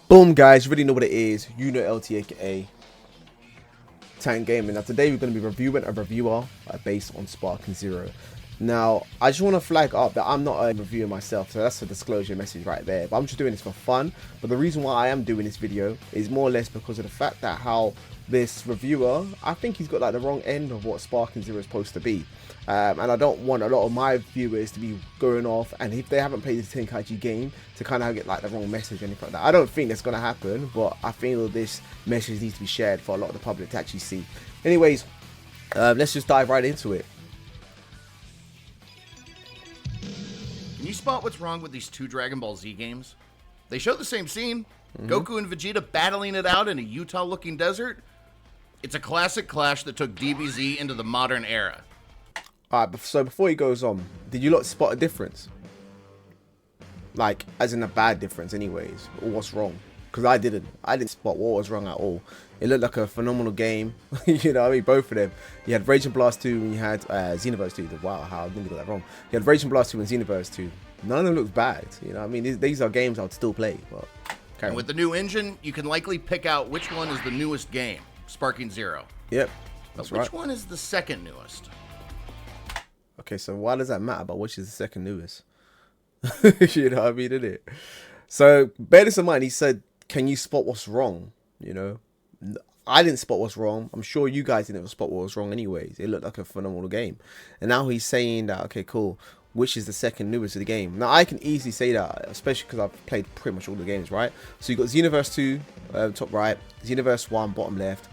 Boom, guys, you already know what it is. You know LT, aka TANKdGAMER. Now today we're going to be reviewing a reviewer based on Sparking Zero. Now I just want to flag up that I'm not a reviewer myself, so that's a disclosure message right there, but I'm just doing this for fun. But the reason why I am doing this video is more or less because of the fact that how this reviewer, I think he's got like the wrong end of what Sparking Zero is supposed to be, and I don't want a lot of my viewers to be going off, and if they haven't played this TANKdGAMER game, to kind of get like the wrong message or anything like that. I don't think that's going to happen, but I feel this message needs to be shared for a lot of the public to actually see. Anyways, let's just dive right into it. Can you spot what's wrong with these two Dragon Ball Z games? They show the same scene, Goku and Vegeta battling it out in a Utah-looking desert. It's a classic clash that took DBZ into the modern era. Alright, so before he goes on, did you lot spot a difference? Like, as in a bad difference anyways, or what's wrong? Because I didn't spot what was wrong at all. It looked like a phenomenal game. You know what I mean? Both of them. You had Rage and Blast 2 and you had Xenoverse 2. Wow, how I didn't get that wrong. You had Rage and Blast 2 and Xenoverse 2. None of them looked bad. You know what I mean? These are games I would still play. But and with the new engine, you can likely pick out which one is the newest game, Sparking Zero. Yep, that's right. Which one is the second newest? Okay, so why does that matter about which is the second newest? You know what I mean, isn't it? So bear this in mind, he said, can you spot what's wrong? You know, I didn't spot what's wrong. I'm sure you guys didn't spot what was wrong anyways. It looked like a phenomenal game. And now he's saying that, okay, cool, which is the second newest of the game. Now I can easily say that, especially because I've played pretty much all the games, right? So you got Xenoverse 2 top right, Xenoverse 1 bottom left,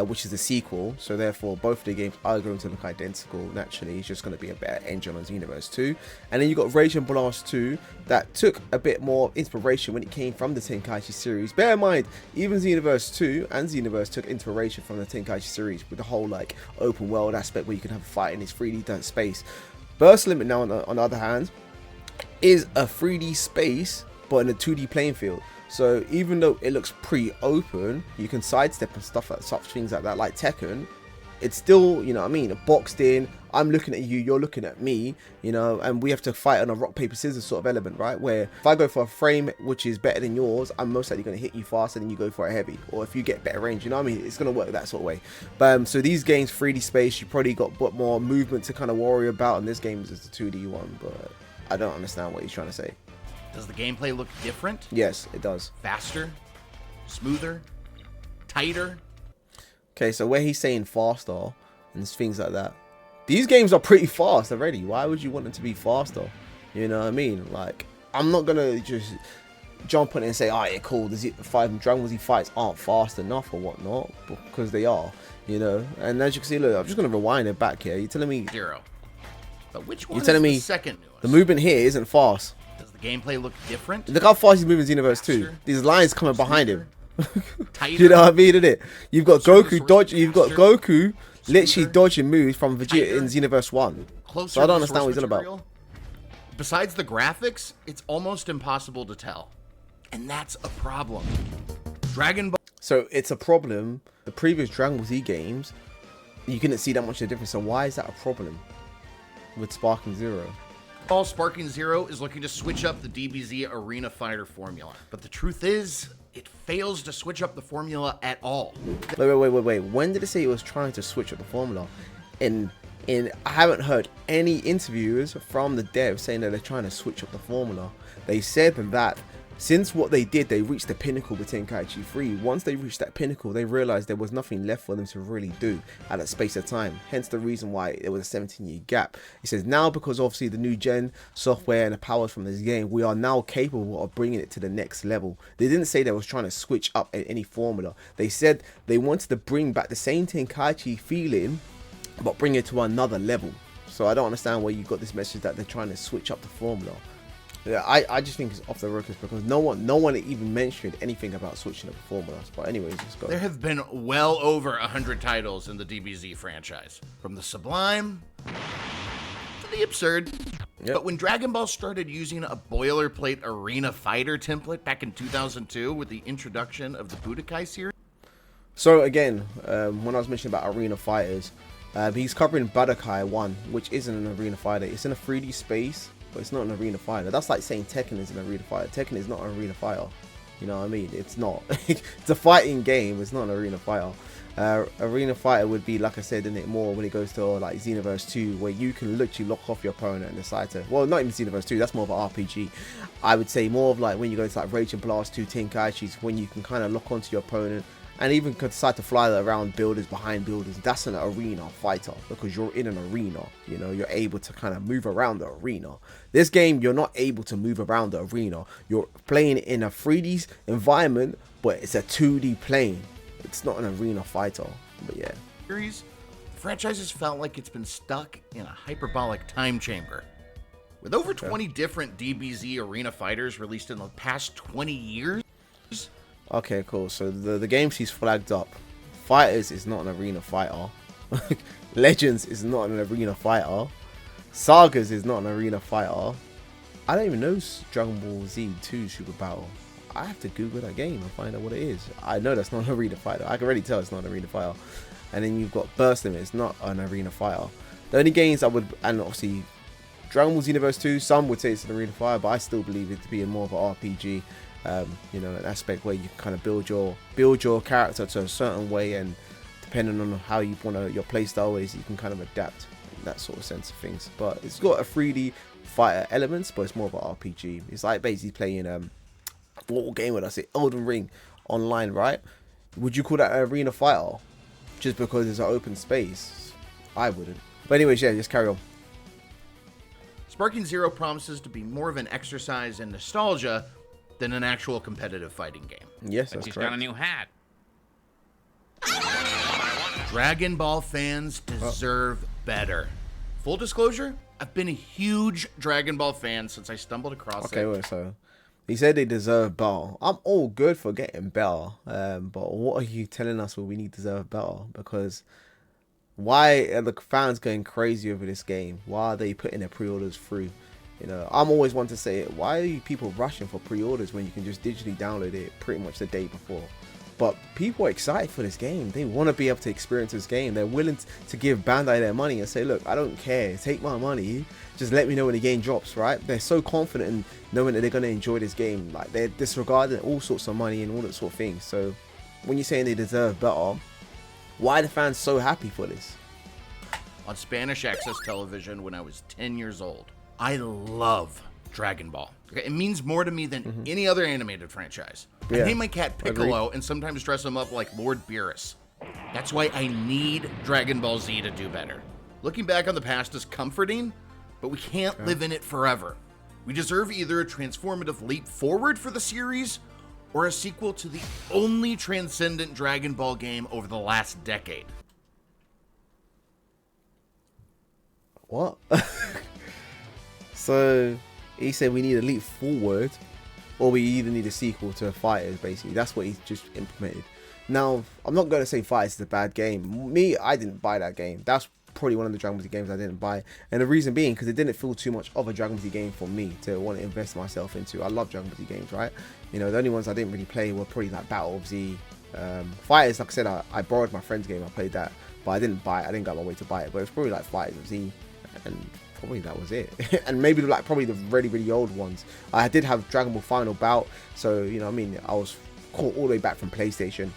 which is the sequel, so therefore both of the games are going to look identical. Naturally, it's just going to be a better engine on Xenoverse 2. And then you got Rage and Blast 2 that took a bit more inspiration when it came from the TANKdGAMER series. Bear in mind, even Xenoverse 2 and Xenoverse took inspiration from the TANKdGAMER series with the whole like open world aspect where you can have a fight in this 3D done space. Burst Limit now on the other hand is a 3D space but in a 2D playing field. So even though it looks pretty open, you can sidestep and stuff like such things like that, like Tekken. It's still, you know what I mean, boxed in. I'm looking at you, you're looking at me, you know, and we have to fight on a rock paper scissors sort of element, right? Where if I go for a frame which is better than yours, I'm most likely going to hit you faster than you go for a heavy. Or if you get better range, you know what I mean? It's going to work that sort of way. But so these games, 3D space, you probably got more movement to kind of worry about, and this game is just a 2D one. But I don't understand what he's trying to say. Does the gameplay look different? Yes, it does. Faster? Smoother? Tighter? Okay, so where he's saying faster and things like that, these games are pretty fast already. Why would you want them to be faster? You know what I mean? Like, I'm not going to just jump on it and say, oh, yeah, cool, the Dragon Ball Z fights aren't fast enough or whatnot, because they are, you know? And as you can see, look, I'm just going to rewind it back here. You're telling me... Zero. But which one you're telling me the second newest? The movement here isn't fast. Does the gameplay look different? Look how fast he's moving Xenoverse 2. These lines coming behind him. Tighter, you know what I mean, innit? You've got Goku dodging. You've got Goku literally dodging moves from Vegeta in Xenoverse 1. So I don't understand what he's on about. Besides the graphics, it's almost impossible to tell, and that's a problem. Dragon Ball. So it's a problem. The previous Dragon Ball Z games, you couldn't see that much of a difference. So why is that a problem with Sparking Zero? Sparking Zero is looking to switch up the DBZ Arena Fighter formula, but the truth is, it fails to switch up the formula at all. Wait. When did it say it was trying to switch up the formula? And I haven't heard any interviews from the devs saying that they're trying to switch up the formula. They said that since what they did, they reached the pinnacle with TANKdGAMER 3. Once they reached that pinnacle, they realized there was nothing left for them to really do at that space of time. Hence the reason why there was a 17-year gap. He says now, because obviously the new gen software and the powers from this game, we are now capable of bringing it to the next level. They didn't say they was trying to switch up any formula. They said they wanted to bring back the same TANKdGAMER feeling, but bring it to another level. So I don't understand where you got this message that they're trying to switch up the formula. Yeah, I just think it's off the records because no one even mentioned anything about switching up the formulas. But anyways, let's go. There have been well over 100 titles in the DBZ franchise, from the sublime to the absurd. Yep. But when Dragon Ball started using a boilerplate arena fighter template back in 2002 with the introduction of the Budokai series. So again, when I was mentioning about arena fighters, he's covering Budokai 1, which isn't an arena fighter. It's in a 3D space, but it's not an arena fighter. That's like saying Tekken is an arena fighter. Tekken is not an arena fighter. You know what I mean? It's not. It's a fighting game. It's not an arena fighter. Arena fighter would be, like I said, in it more when it goes to like Xenoverse 2, where you can literally lock off your opponent and decide to, well, not even Xenoverse 2, that's more of an RPG. I would say more of like when you go to like Rage and Blast 2, TANKdGAMER, when you can kind of lock onto your opponent and even decide to fly around builders, behind builders. That's an arena fighter because you're in an arena. You know, you're able to kind of move around the arena. This game, you're not able to move around the arena. You're playing in a 3D environment, but it's a 2D plane. It's not an arena fighter, but yeah. The franchise has felt like it's been stuck in a hyperbolic time chamber. With over 20 different DBZ arena fighters released in the past 20 years. Okay, cool. So the game she's flagged up. Fighters is not an arena fighter. Legends is not an arena fighter. Sagas is not an arena fighter. I don't even know Dragon Ball Z 2 Super Battle. I have to Google that game and find out what it is. I know that's not an arena fighter. I can already tell it's not an arena fighter. And then you've got Burst Limit. It's not an arena fighter. The only games I would, and obviously Dragon Ball Xenoverse 2, some would say it's an arena fighter, but I still believe it to be more of an RPG. You know, an aspect where you can kind of build your character to a certain way, and depending on how you want your playstyle is, you can kind of adapt in that sort of sense of things. But it's got a 3D fighter elements, but it's more of an RPG. It's like basically playing what game would I say? Elden Ring online, right? Would you call that an arena fighter just because it's an open space? I wouldn't. But anyways, yeah, just carry on. Sparking Zero promises to be more of an exercise in nostalgia than an actual competitive fighting game. Yes, that's He's correct. got a new hat. Dragon Ball fans deserve better. Full disclosure, I've been a huge Dragon Ball fan since I stumbled across it. Okay, wait, so he said they deserve better. I'm all good for getting better, but what are you telling us what we need to deserve better? Because why are the fans going crazy over this game? Why are they putting their pre-orders through? You know, I'm always one to say it. Why are you people rushing for pre-orders when you can just digitally download it pretty much the day before? But people are excited for this game. They want to be able to experience this game. They're willing to give Bandai their money and say, look, I don't care. Take my money. Just let me know when the game drops, right? They're so confident in knowing that they're going to enjoy this game. Like, they're disregarding all sorts of money and all that sort of things. So when you're saying they deserve better, why are the fans so happy for this? On Spanish Access Television when I was 10 years old. I love Dragon Ball. It means more to me than any other animated franchise. Yeah, I name my cat Piccolo and sometimes dress him up like Lord Beerus. That's why I need Dragon Ball Z to do better. Looking back on the past is comforting, but we can't live in it forever. We deserve either a transformative leap forward for the series or a sequel to the only transcendent Dragon Ball game over the last decade. What? So he said we need a leap forward, or we either need a sequel to Fighters. Basically, that's what he's just implemented. Now, I'm not going to say Fighters is a bad game. Me, I didn't buy that game. That's probably one of the Dragon Ball Z games I didn't buy, and the reason being because it didn't feel too much of a Dragon Ball Z game for me to want to invest myself into. I love Dragon Ball Z games, right? You know, the only ones I didn't really play were probably like Battle of Z. Fighters, like I said, I borrowed my friend's game. I played that, but I didn't buy it. I didn't go my way to buy it. But it was probably like Fighters of Z, and probably that was it. And maybe like probably the really old ones. I did have Dragon Ball Final Bout, so you know what I mean, I was caught all the way back from PlayStation.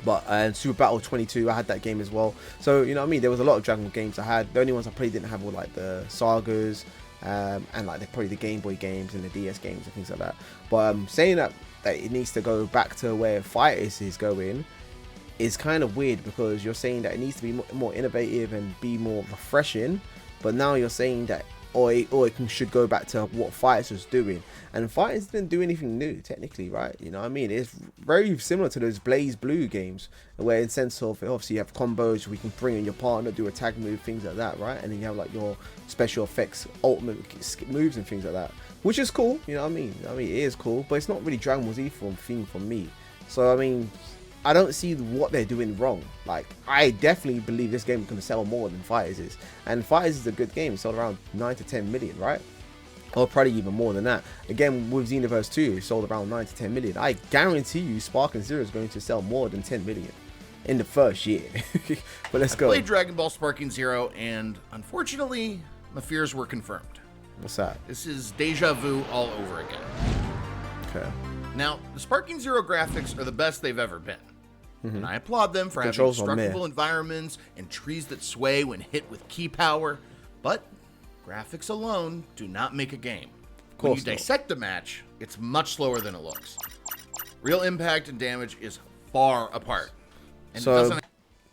But Super Battle 22, I had that game as well. So you know what I mean, there was a lot of Dragon Ball games I had. The only ones I probably didn't have were like the Sagas, and like probably the Game Boy games and the DS games and things like that. But saying that it needs to go back to where Fighters is going is kind of weird, because you're saying that it needs to be more innovative and be more refreshing, but now you're saying that should go back to what Fighters was doing, and Fighters didn't do anything new technically, right? You know what I mean? It's very similar to those Blaze Blue games, where in sense of obviously you have combos, we can bring in your partner, do a tag move, things like that, right? And then you have like your special effects, ultimate moves and things like that, which is cool. You know what I mean? It is cool, but it's not really Dragon Ball Z thing for me. So I mean, I don't see what they're doing wrong. Like, I definitely believe this game is going to sell more than Fighters is. And Fighters is a good game. It sold around 9 to 10 million, right? Or probably even more than that. Again, with Xenoverse 2, it sold around 9 to 10 million. I guarantee you Sparking Zero is going to sell more than 10 million in the first year. But let's go. I played Dragon Ball Sparking Zero, and unfortunately, my fears were confirmed. What's that? This is deja vu all over again. Okay. Now, the Sparking Zero graphics are the best they've ever been. And I applaud them for having Controls are meh. destructible environments and trees that sway when hit with key power, but graphics alone do not make a game. When you dissect a match, it's much slower than it looks. Real impact and damage is far apart. And so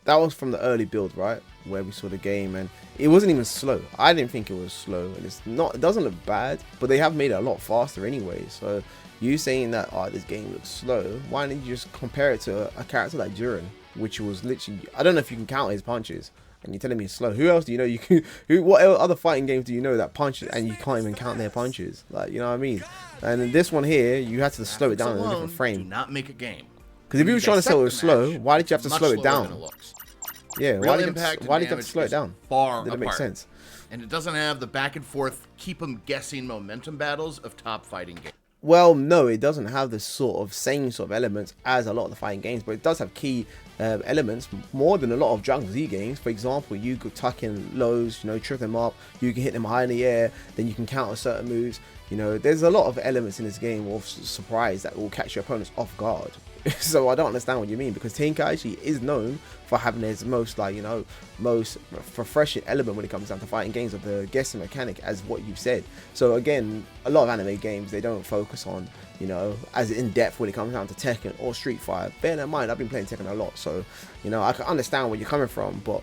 that was from the early build, right? Where we saw the game, and it wasn't even slow. I didn't think it was slow, and it doesn't look bad, but they have made it a lot faster anyway. So you saying that, oh, this game looks slow, why didn't you just compare it to a character like Duran, which was literally, I don't know if you can count his punches, and you're telling me it's slow. Who else do you know you can, what other fighting games do you know that punches and you can't even count their punches? Like, you know what I mean? And in this one here, you had to slow it down in a different frame. Do not make a game. Because if you were trying to say it was slow, why did you have to slow it down? Yeah, why did you have to slow it down? Didn't make sense. And it doesn't have the back and forth, keep them guessing momentum battles of top fighting games. Well, no, it doesn't have the same sort of elements as a lot of the fighting games, but it does have key elements more than a lot of Dragon Ball Z games. For example, you could tuck in lows, you know, trip them up, you can hit them high in the air, then you can counter certain moves. You know, there's a lot of elements in this game of surprise that will catch your opponents off guard. So I don't understand what you mean, because TANKdGAMER is known for having his most, like, you know, most refreshing element when it comes down to fighting games of the guessing mechanic, as what you've said. So again, a lot of anime games, they don't focus on, you know, as in depth when it comes down to Tekken or Street Fighter. Bear in mind, I've been playing Tekken a lot, so, you know, I can understand where you're coming from, but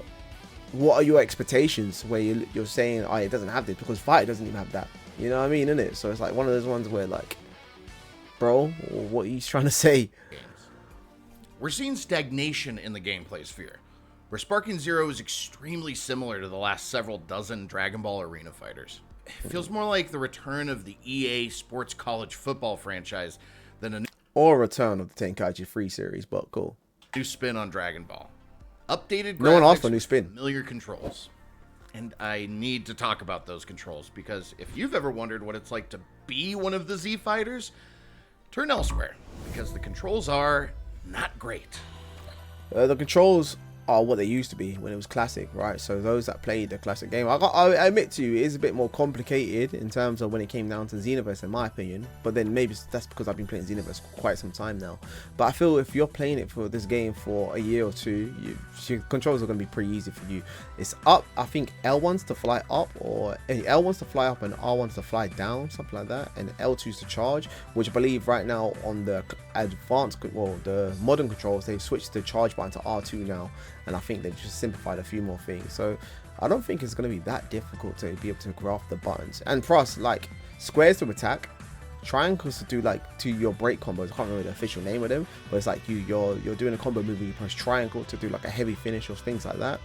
what are your expectations where you're saying, oh, it doesn't have this, because Fighter doesn't even have that. You know what I mean, innit? So it's like one of those ones where, like, bro, what are you trying to say? We're seeing stagnation in the gameplay sphere, where Sparking Zero is extremely similar to the last several dozen Dragon Ball Arena fighters. It feels more like the return of the EA Sports College Football franchise than a or a return of the TANKdGAMER free series, but cool. New spin on Dragon Ball. Updated graphics, no one asked for a new spin. Familiar controls. And I need to talk about those controls, because if you've ever wondered what it's like to be one of the Z fighters, turn elsewhere, because the controls are not great. The controls are what they used to be when it was classic, right? So those that played the classic game, I admit to you, it is a bit more complicated in terms of when it came down to Xenoverse, in my opinion. But then maybe that's because I've been playing Xenoverse for quite some time now. But I feel if you're playing it for this game for a year or two, your controls are going to be pretty easy for you. It's up, I think L1's to fly up, or L1's to fly up and R1's to fly down, something like that, and L2's to charge, which I believe right now on the advanced, well, the modern controls, they've switched the charge button to R2 now. And I think they've just simplified a few more things. So I don't think it's going to be that difficult to be able to graph the buttons. And plus, like, squares to attack, triangles to do, like, to your break combos. I can't remember the official name of them, but it's like you're doing a combo move and you press triangle to do like a heavy finish or things like that.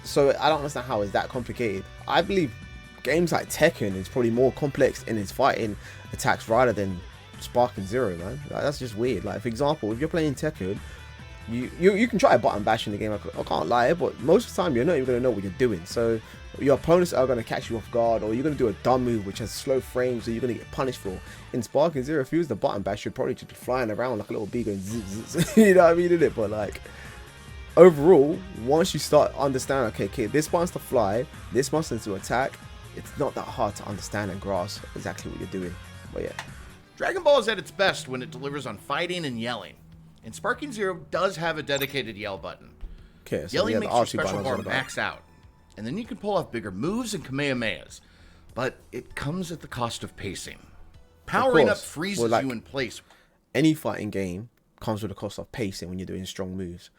So I don't understand how it's that complicated. I believe games like Tekken is probably more complex in its fighting attacks rather than Sparking Zero, man. Like, that's just weird. Like, for example, if you're playing Tekken, you can try a button bash in the game, I can't lie, but most of the time you're not even going to know what you're doing. So your opponents are going to catch you off guard, or you're going to do a dumb move which has slow frames, so you're going to get punished for. In Sparking Zero, if you use the button bash, you'd probably just be flying around like a little bee going zzz, zzz, you know what I mean, innit? But like, overall, once you start understanding, okay, this button's to fly, this button's to attack, it's not that hard to understand and grasp exactly what you're doing. But yeah, Dragon Ball is at its best when it delivers on fighting and yelling. And Sparking Zero does have a dedicated yell button. Okay, so yelling makes your special bar max out, and then you can pull off bigger moves and Kamehamehas. But it comes at the cost of pacing. Powering up freezes you in place. Any fighting game comes with the cost of pacing when you're doing strong moves.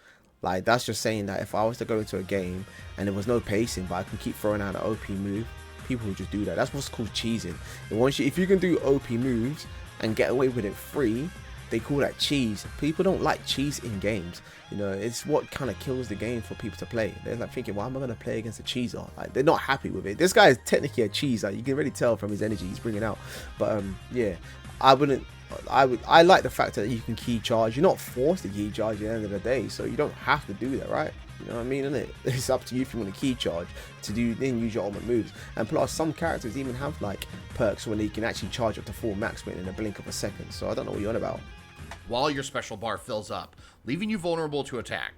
Like, that's just saying that if I was to go into a game and there was no pacing, but I can keep throwing out an OP move, people would just do that. That's what's called cheesing. And if you can do OP moves and get away with it free, they call that cheese. People don't like cheese in games. You know, it's what kind of kills the game for people to play. They're like thinking, why am I going to play against a cheeser? Like, they're not happy with it. This guy is technically a cheese. Like, you can really tell from his energy he's bringing out. But yeah, I like the fact that you can key charge. You're not forced to key charge at the end of the day, so you don't have to do that, right? You know what I mean, innit? It's up to you if you want to key charge to then use your ultimate moves. And plus, some characters even have like perks where they can actually charge up to full max sprint in a blink of a second. So I don't know what you're on about. While your special bar fills up, leaving you vulnerable to attack.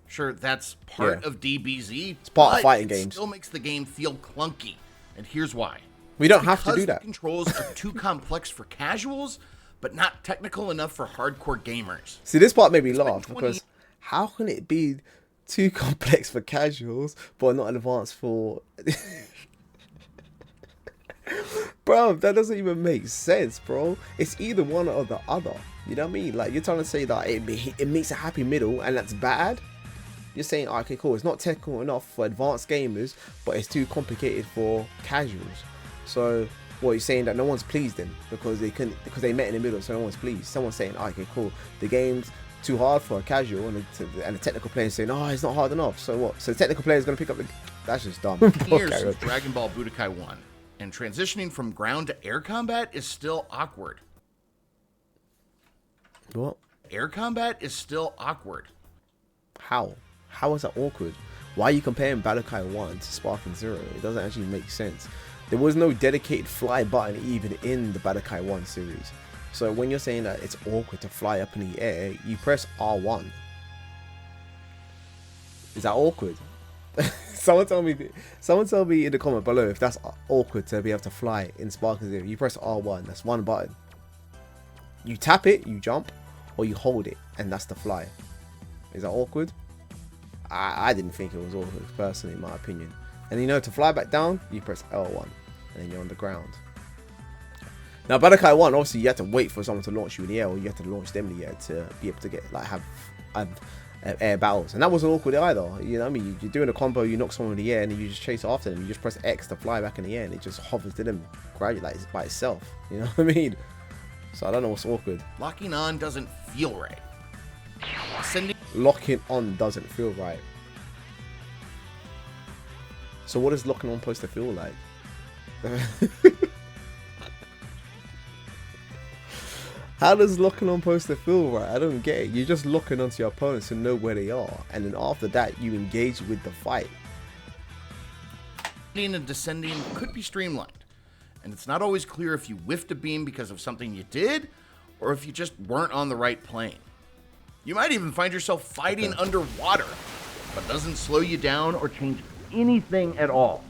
Sure, that's part of DBZ. It's part of fighting games. It still makes the game feel clunky, and here's why. We don't have to do that. The controls are too complex for casuals, but not technical enough for hardcore gamers. See, this part made me laugh because how can it be too complex for casuals but not advanced for... Bro, that doesn't even make sense, bro. It's either one or the other. You know what I mean? Like, you're trying to say that it makes a happy middle and that's bad. You're saying, okay, cool, it's not technical enough for advanced gamers, but it's too complicated for casuals. So what, you're saying that no one's pleased then because they met in the middle, so no one's pleased. Someone's saying, okay, cool, the game's too hard for a casual, and the technical player is saying, oh, it's not hard enough. So what? So the technical player is going to pick up the... That's just dumb. Years since Dragon Ball Budokai 1, and transitioning from ground to air combat is still awkward. What? Air combat is still awkward. How? How is that awkward? Why are you comparing Budokai 1 to Sparking Zero? It doesn't actually make sense. There was no dedicated fly button even in the Budokai 1 series. So when you're saying that it's awkward to fly up in the air, you press R1. Is that awkward? Someone tell me in the comment below if that's awkward to be able to fly in Sparking Zero. You press R1, that's one button. You tap it, you jump, or you hold it, and that's the fly. Is that awkward? I didn't think it was awkward, personally, in my opinion. And you know, to fly back down, you press L1, and then you're on the ground. Now, Budokai 1, obviously, you had to wait for someone to launch you in the air, or you had to launch them in the air to be able to get, like, have air battles. And that wasn't awkward either. You know what I mean? You're doing a combo, you knock someone in the air, and you just chase after them. You just press X to fly back in the air, and it just hovers to them gradually, like, it's by itself. You know what I mean? So I don't know what's awkward. Locking on doesn't feel right. Locking on doesn't feel right. So what is locking on supposed to feel like? How does locking on supposed to feel right? I don't get it. You're just locking onto your opponents to know where they are, and then after that you engage with the fight. Ascending and descending could be streamlined, and it's not always clear if you whiffed a beam because of something you did, or if you just weren't on the right plane. You might even find yourself fighting underwater, but it doesn't slow you down or change anything at all.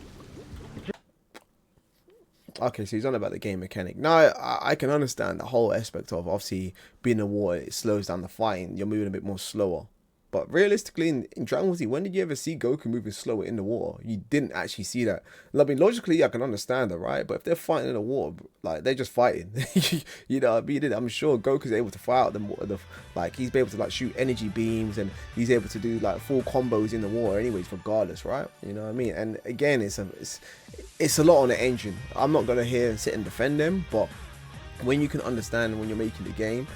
Okay, so he's on about the game mechanic. Now, I can understand the whole aspect of, obviously, being in the water, it slows down the fighting. You're moving a bit more slower. But realistically, in Dragon Ball Z, when did you ever see Goku moving slower in the water? You didn't actually see that. I mean, logically, I can understand that, right? But if they're fighting in the water, like, they're just fighting. You know what I mean? I'm sure Goku's able to fight out the water. Like, he's able to, like, shoot energy beams, and he's able to do, like, full combos in the water anyways, regardless, right? You know what I mean? And, again, it's a lot on the engine. I'm not going to here and sit and defend them, but when you can understand when you're making the game,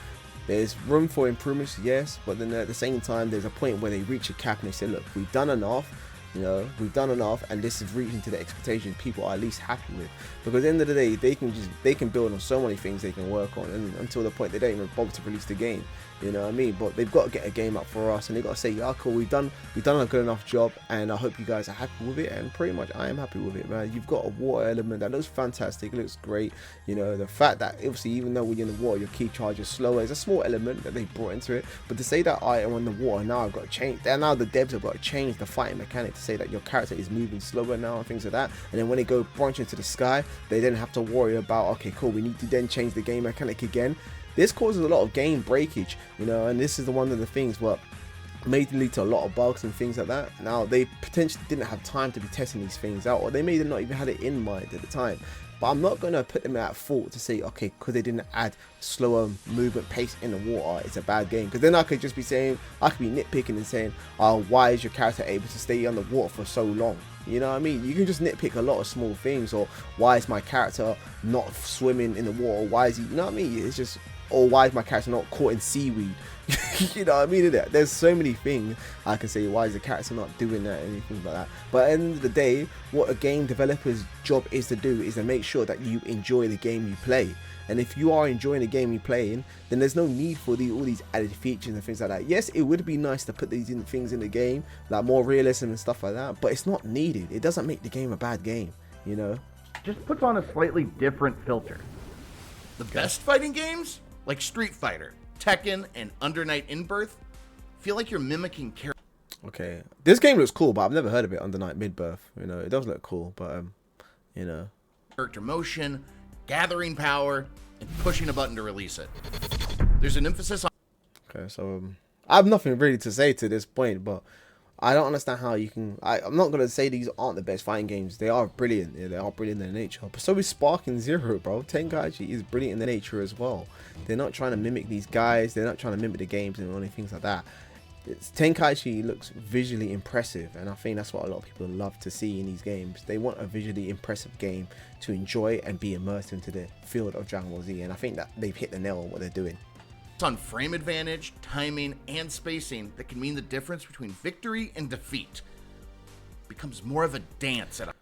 there's room for improvements, yes, but then at the same time, there's a point where they reach a cap and they say, look, we've done enough, you know, we've done enough, and this is reaching to the expectation people are at least happy with. Because at the end of the day, they can build on so many things they can work on, and until the point they don't even bother to release the game. You know what I mean? But they've got to get a game up for us, and they've got to say, yeah, cool, we've done a good enough job, and I hope you guys are happy with it. And pretty much I am happy with it, man. You've got a water element that looks fantastic, it looks great. You know, the fact that obviously even though when you're in the water your key charge is slower is a small element that they brought into it. But to say that I am on the water now, I've got to change, now the devs have got to change the fighting mechanic to say that your character is moving slower now and things like that. And then when they go branch into the sky, they then have to worry about, okay, cool, we need to then change the game mechanic again. This causes a lot of game breakage, you know, and this is one of the things what may lead to a lot of bugs and things like that. Now, they potentially didn't have time to be testing these things out, or they may have not even had it in mind at the time. But I'm not going to put them at fault to say, okay, because they didn't add slower movement pace in the water, it's a bad game. Because then I could just be saying, I could be nitpicking and saying, oh, why is your character able to stay underwater for so long? You know what I mean? You can just nitpick a lot of small things, or why is my character not swimming in the water? Why is he, you know what I mean? It's just, or why is my character not caught in seaweed? You know what I mean? There's so many things I can say, why is the character not doing that, and anything like that. But at the end of the day, what a game developer's job is to do is to make sure that you enjoy the game you play. And if you are enjoying the game you're playing, then there's no need for all these added features and things like that. Yes, it would be nice to put these things in the game, like more realism and stuff like that, but it's not needed. It doesn't make the game a bad game, you know? Just puts on a slightly different filter. The best fighting games, like Street Fighter, Tekken, and Under Night In-Birth, feel like you're mimicking characters. Okay, this game looks cool, but I've never heard of it, Under Night Mid-Birth. You know, it does look cool, but, you know. Character motion, gathering power, and pushing a button to release it. There's an emphasis on... Okay, so I have nothing really to say to this point, but I don't understand how you can... I'm not going to say these aren't the best fighting games. They are brilliant. Yeah, they are brilliant in their nature. But so is Sparking Zero, bro. TANKdGAMER is brilliant in their nature as well. They're not trying to mimic these guys. They're not trying to mimic the games and only things like that. TANKdGAMER looks visually impressive, and I think that's what a lot of people love to see in these games. They want a visually impressive game to enjoy and be immersed into the field of Dragon Ball Z, and I think that they've hit the nail on what they're doing. On frame advantage, timing, and spacing that can mean the difference between victory and defeat. Becomes more of a dance at a...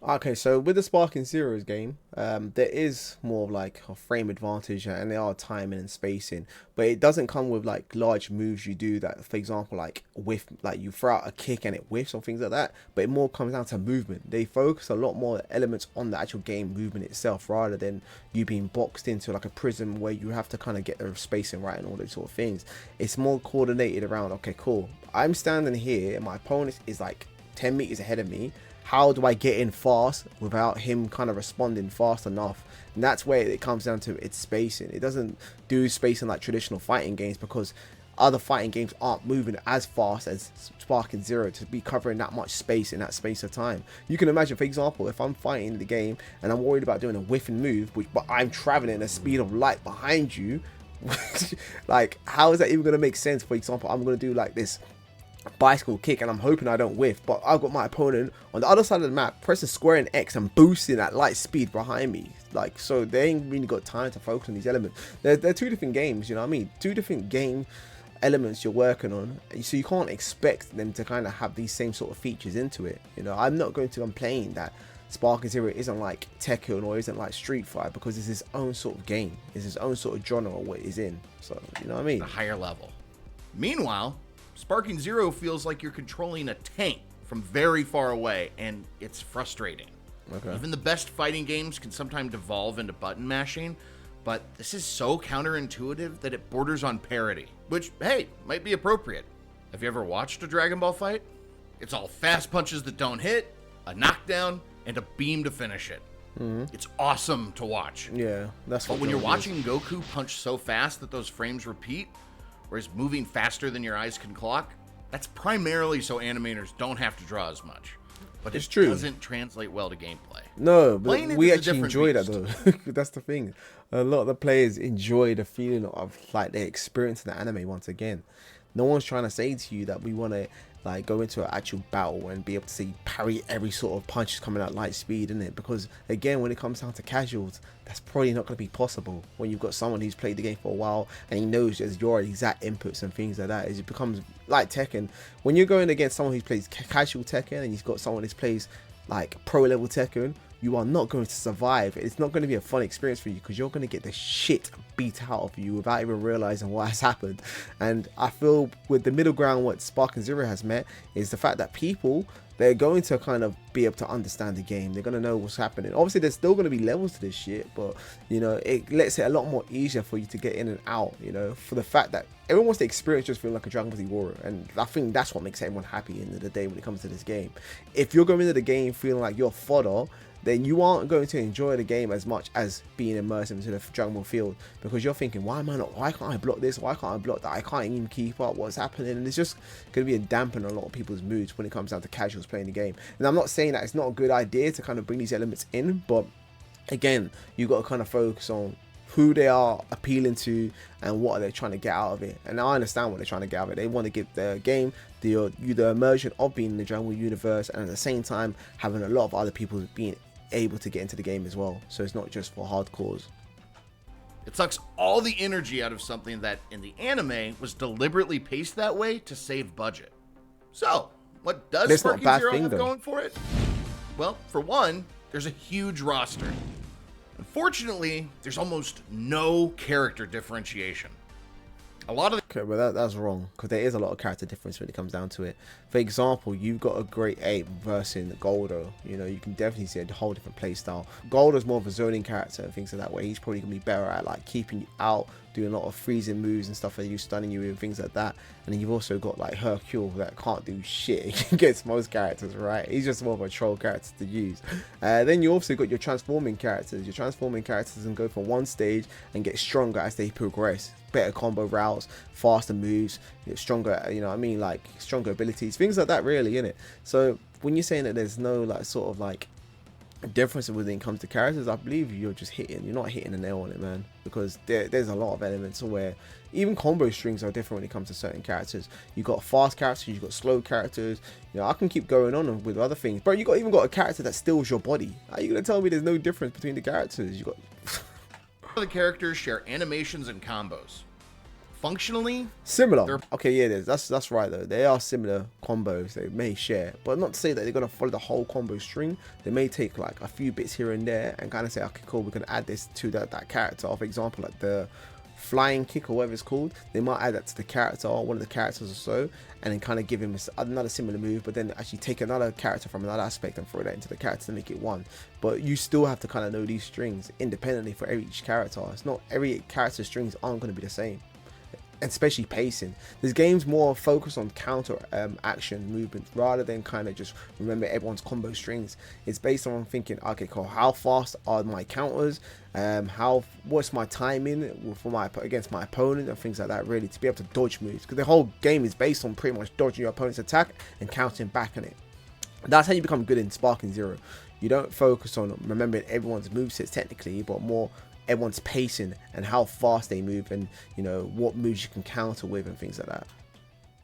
Okay, so with the Sparking Zeroes game, there is more of like a frame advantage, and there are timing and spacing, but it doesn't come with like large moves you do that, for example, like whiff, like you throw out a kick and it whiffs or things like that, but it more comes down to movement. They focus a lot more elements on the actual game movement itself, rather than you being boxed into like a prism where you have to kind of get the spacing right and all those sort of things. It's more coordinated around, okay, cool, I'm standing here and my opponent is like 10 meters ahead of me. How do I get in fast without him kind of responding fast enough? And that's where it comes down to its spacing. It doesn't do spacing like traditional fighting games, because other fighting games aren't moving as fast as Sparking Zero to be covering that much space in that space of time. You can imagine, for example, if I'm fighting the game and I'm worried about doing a whiffing move, but I'm traveling at the speed of light behind you, like how is that even going to make sense? For example, I'm going to do like this bicycle kick and I'm hoping I don't whiff, but I've got my opponent on the other side of the map pressing square and X and boosting at light speed behind me, like, so they ain't really got time to focus on these elements. They're two different games, you know what I mean, two different game elements you're working on, so you can't expect them to kind of have these same sort of features into it. You know, I'm not going to complain that Sparking Zero isn't like Tekken or isn't like Street Fighter, because it's his own sort of game, it's his own sort of genre of what it is in, so you know what I mean, a higher level. Meanwhile, Sparking Zero feels like you're controlling a tank from very far away, and it's frustrating. Okay. Even the best fighting games can sometimes devolve into button mashing, but this is so counterintuitive that it borders on parody, which, hey, might be appropriate. Have you ever watched a Dragon Ball fight? It's all fast punches that don't hit, a knockdown, and a beam to finish it. It's awesome to watch. Yeah, that's what. But when you're watching Goku punch so fast that those frames repeat, whereas moving faster than your eyes can clock, that's primarily so animators don't have to draw as much. But it doesn't translate well to gameplay. No, but we actually enjoy that though. That's the thing. A lot of the players enjoy the feeling of like they experience the anime once again. No one's trying to say to you that we want to like go into an actual battle and be able to see parry every sort of punch coming at light speed, in it, because again, when it comes down to casuals, that's probably not going to be possible when you've got someone who's played the game for a while and he knows just your exact inputs and things like that. It becomes like Tekken. When you're going against someone who plays casual Tekken and you've got someone who plays like pro level Tekken, you are not going to survive. It's not going to be a fun experience for you, because you're going to get the shit beat out of you without even realizing what has happened. And I feel with the middle ground, what Sparking Zero has met is the fact that people, they're going to kind of be able to understand the game. They're going to know what's happening. Obviously, there's still going to be levels to this shit, but you know, it lets it a lot more easier for you to get in and out, you know, for the fact that everyone wants the experience just feeling like a Dragon Ball Z warrior. And I think that's what makes everyone happy at the end of the day when it comes to this game. If you're going into the game feeling like you're fodder, then you aren't going to enjoy the game as much as being immersed into the Dragon Ball field, because you're thinking, why can't I block this? Why can't I block that? I can't even keep up what's happening. And it's just going to be a dampen on a lot of people's moods when it comes down to casuals playing the game. And I'm not saying that it's not a good idea to kind of bring these elements in, but again, you've got to kind of focus on who they are appealing to and what are they trying to get out of it. And I understand what they're trying to get out of it. They want to give the game the immersion of being in the Dragon Ball universe, and at the same time having a lot of other people being able to get into the game as well, so it's not just for hardcores. It sucks all the energy out of something that in the anime was deliberately paced that way to save budget. So what does Sparking Zero have going for it? Well, for one, there's a huge roster. Unfortunately, there's almost no character differentiation. A lot of Okay, but that's wrong, because there is a lot of character difference when it comes down to it. For example, you've got a great ape versus Goldo. You know, you can definitely see a whole different play style. Goldo's more of a zoning character and things like that, where he's probably gonna be better at like keeping you out, doing a lot of freezing moves and stuff like you, stunning you and things like that. And then you've also got like Hercule that can't do shit against most characters, right? He's just more of a troll character to use. Then you also got your transforming characters. Your transforming characters can go from one stage and get stronger as they progress. Better combo routes, faster moves, stronger, you know what I mean, like stronger abilities, things like that, really, innit? So when you're saying that there's no like sort of like difference when it comes to characters, I believe you're not hitting the nail on it, man, because there's a lot of elements where even combo strings are different when it comes to certain characters. You got fast characters, you got slow characters, you know, I can keep going on with other things, bro. You even got a character that steals your body. Are you gonna tell me there's no difference between the characters? You got the characters share animations and combos. Functionally similar. Okay, yeah, that's right though. They are similar combos they may share, but not to say that they're gonna follow the whole combo string. They may take like a few bits here and there and kind of say, okay, cool, we're gonna add this to that character. For example, like the flying kick or whatever it's called, they might add that to the character or one of the characters or so, and then kind of give him another similar move, but then actually take another character from another aspect and throw that into the character to make it one. But you still have to kind of know these strings independently for each character. It's not every character strings aren't going to be the same, especially pacing. This game's more focused on counter action movement rather than kind of just remember everyone's combo strings. It's based on thinking, okay, cool, how fast are my counters, what's my timing for against my opponent and things like that, really, to be able to dodge moves, because the whole game is based on pretty much dodging your opponent's attack and countering back on it. That's how you become good in Sparking Zero. You don't focus on remembering everyone's movesets technically, but more everyone's pacing and how fast they move, and you know what moves you can counter with and things like that.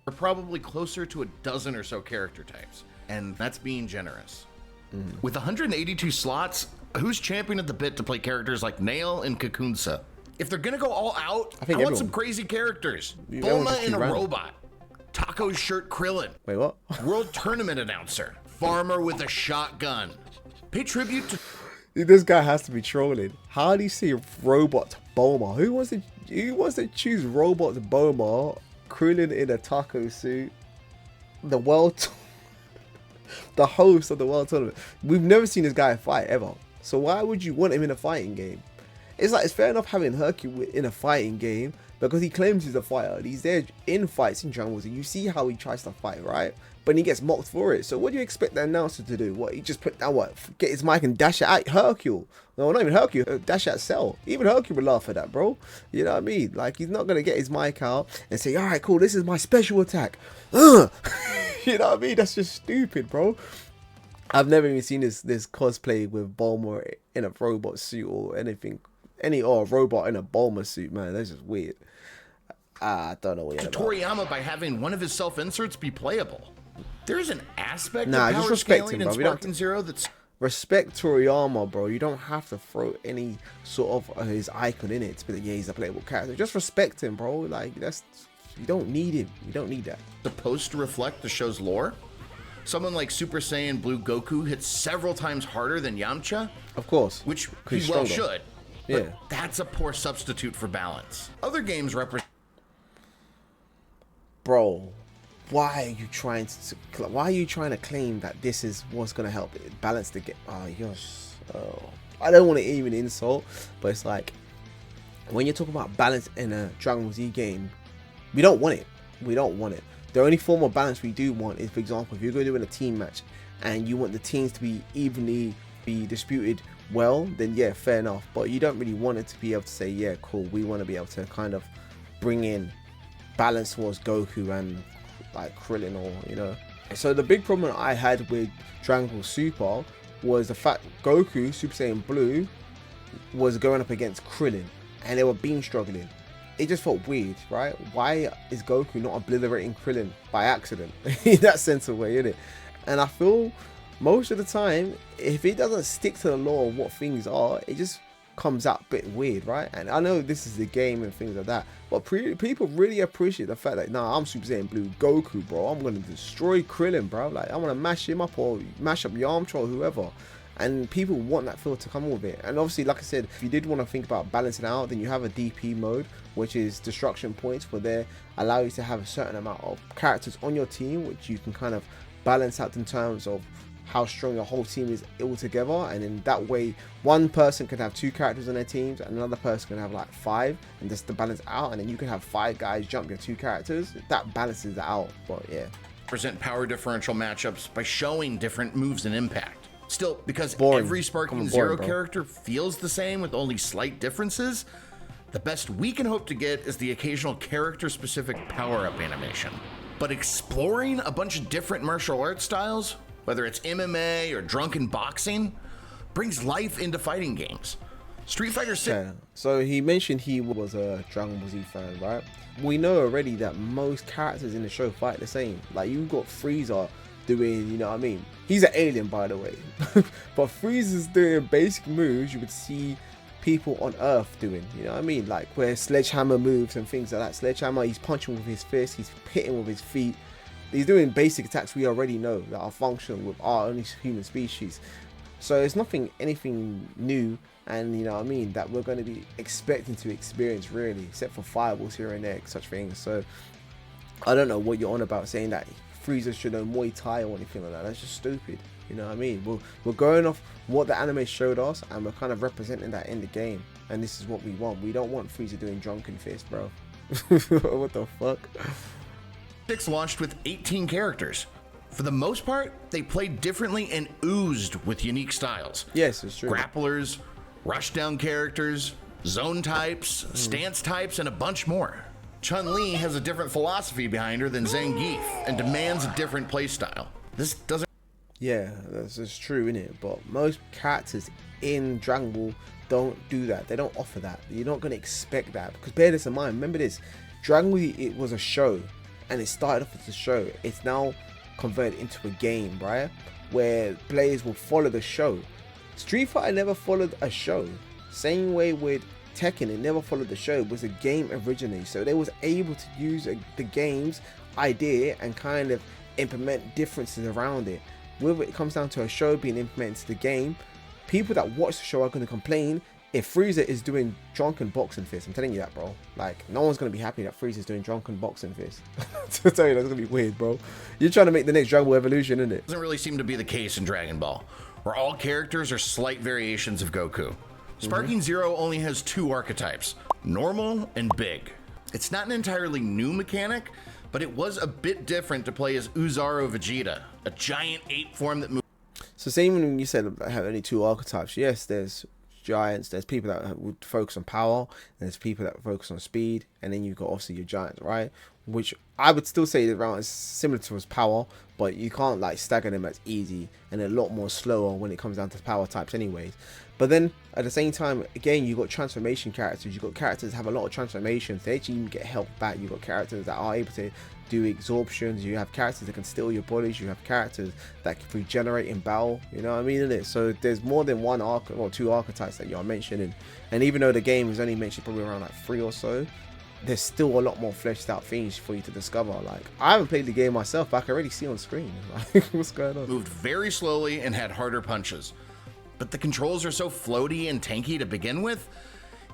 We're probably closer to a dozen or so character types, and that's being generous. With 182 slots, who's championing at the bit to play characters like Nail and Kakunsa? If they're gonna go all out, I want some crazy characters. Bulma in a robot, Taco's shirt Krillin. Wait, what? World tournament announcer, farmer with a shotgun. Pay tribute to This guy has to be trolling. How do you see robot Bulma? Who wants to choose robot Bulma, Krillin in a taco suit, the host of the world tournament? We've never seen this guy fight ever. So why would you want him in a fighting game? It's like, it's fair enough having Hercule in a fighting game because he claims he's a fighter. And he's there in fights in Dragon Ball Z. You see how he tries to fight, right? But he gets mocked for it. So what do you expect the announcer to do? What, he just put down, what, get his mic and dash it at Hercule? No, not even Hercule, dash at Cell. Even Hercule would laugh at that, bro. You know what I mean? Like, he's not going to get his mic out and say, all right, cool, this is my special attack. You know what I mean? That's just stupid, bro. I've never even seen this cosplay with Bulma in a robot suit or anything. Or a robot in a Bulma suit, man. That's just weird. I don't know what you're about. Toriyama by having one of his self-inserts be playable. There's an aspect of just power respect scaling him, bro. in Sparking Zero that's... Respect Toriyama, bro. You don't have to throw any sort of his icon in it to be like, yeah, he's a playable character. Just respect him, bro. Like, you don't need him. You don't need that. Supposed to reflect the show's lore. Someone like Super Saiyan Blue Goku hits several times harder than Yamcha. Of course. Which he well should. Yeah. But that's a poor substitute for balance. Other games represent... Bro, why are you trying to claim that this is what's gonna help it balance the game? I don't want to even insult, but it's like, when you're talking about balance in a Dragon Ball Z game, we don't want it. We don't want it. The only form of balance we do want is, for example, if you're going to do in a team match and you want the teams to be evenly disputed, well, then yeah, fair enough. But you don't really want it to be able to say, yeah, cool, we want to be able to kind of bring in balance towards Goku and like Krillin, or you know. So the big problem I had with Dragon Ball Super was the fact Goku, Super Saiyan Blue, was going up against Krillin and they were beam struggling. It just felt weird, right? Why is Goku not obliterating Krillin by accident? In that sense of way, innit? And I feel most of the time, if it doesn't stick to the law of what things are, it just comes out a bit weird, right? And I know this is the game and things like that, but people really appreciate the fact that, nah, I'm Super Saiyan Blue Goku, bro. I'm gonna destroy Krillin, bro. Like, I'm gonna mash him up or mash up Yamcha or whoever. and people want that feel to come with it. And obviously, like I said, if you did want to think about balancing out, then you have a DP mode, which is destruction points, where they allow you to have a certain amount of characters on your team, which you can kind of balance out in terms of how strong your whole team is all together. And in that way, one person can have 2 characters on their teams and another person can have like 5, and just to balance out. And then you can have 5 guys jump your 2 characters. That balances it out. But yeah, present power differential matchups by showing different moves and impact. Still, because boring. Every Sparking Zero character feels the same with only slight differences, the best we can hope to get is the occasional character-specific power-up animation. But exploring a bunch of different martial arts styles, whether it's MMA or drunken boxing, brings life into fighting games. Street Fighter 6. Yeah. So he mentioned he was a Dragon Ball Z fan, right? We know already that most characters in the show fight the same. Like, you've got Frieza doing, you know what I mean? He's an alien, by the way. But Frieza's doing basic moves you would see people on Earth doing, you know what I mean? Like where Sledgehammer moves and things like that. Sledgehammer, he's punching with his fist, he's hitting with his feet. He's doing basic attacks we already know that are functional with our only human species. So it's anything new, and you know what I mean, that we're going to be expecting to experience really, except for fireballs here and there, such things. So I don't know what you're on about saying that Frieza should know Muay Thai or anything like that. That's just stupid. You know what I mean? We're going off what the anime showed us, and we're kind of representing that in the game. And this is what we want. We don't want Frieza doing drunken fist, bro. What the fuck? 6 launched with 18 characters. For the most part, they played differently and oozed with unique styles. Yes, it's true. Grapplers, rushdown characters, zone types, stance types, and a bunch more. Chun-Li has a different philosophy behind her than Zangief and demands a different playstyle. This doesn't... Yeah, that's true, innit? But most characters in Dragon Ball don't do that. They don't offer that. You're not going to expect that. Because bear this in mind, remember this, Dragon Ball, it was a show. And it started off as a show. It's now converted into a game, right? Where players will follow the show. Street Fighter never followed a show. Same way with Tekken, it never followed the show. It was a game originally. So they was able to use the game's idea and kind of implement differences around it. Whether it comes down to a show being implemented into the game, people that watch the show are going to complain if Frieza is doing drunken boxing fists. I'm telling you that, bro. Like, no one's going to be happy that Frieza's doing drunken boxing fists. To tell you, that's going to be weird, bro. You're trying to make the next Dragon Ball Evolution, isn't it? Doesn't really seem to be the case in Dragon Ball, where all characters are slight variations of Goku. Sparking Zero only has 2 archetypes, normal and big. It's not an entirely new mechanic, but it was a bit different to play as Uzaro Vegeta, a giant ape form that moves. So same when you said I have only 2 archetypes. Yes, there's giants, there's people that would focus on power, and there's people that focus on speed, and then you've got obviously your giants, right? Which I would still say around is similar to his power, but you can't like stagger them as easy, and a lot more slower when it comes down to power types anyways. But then at the same time, again, you've got transformation characters. You've got characters that have a lot of transformations. They actually even get helped back. You've got characters that are able to do absorptions. You have characters that can steal your bodies. You have characters that can regenerate in battle. You know what I mean? Isn't it? So there's more than one arc or 2 archetypes that you're mentioning. And even though the game is only mentioned probably around like 3 or so, there's still a lot more fleshed out things for you to discover. Like, I haven't played the game myself, but I can already see on screen. Like, what's going on? Moved very slowly and had harder punches. But the controls are so floaty and tanky to begin with,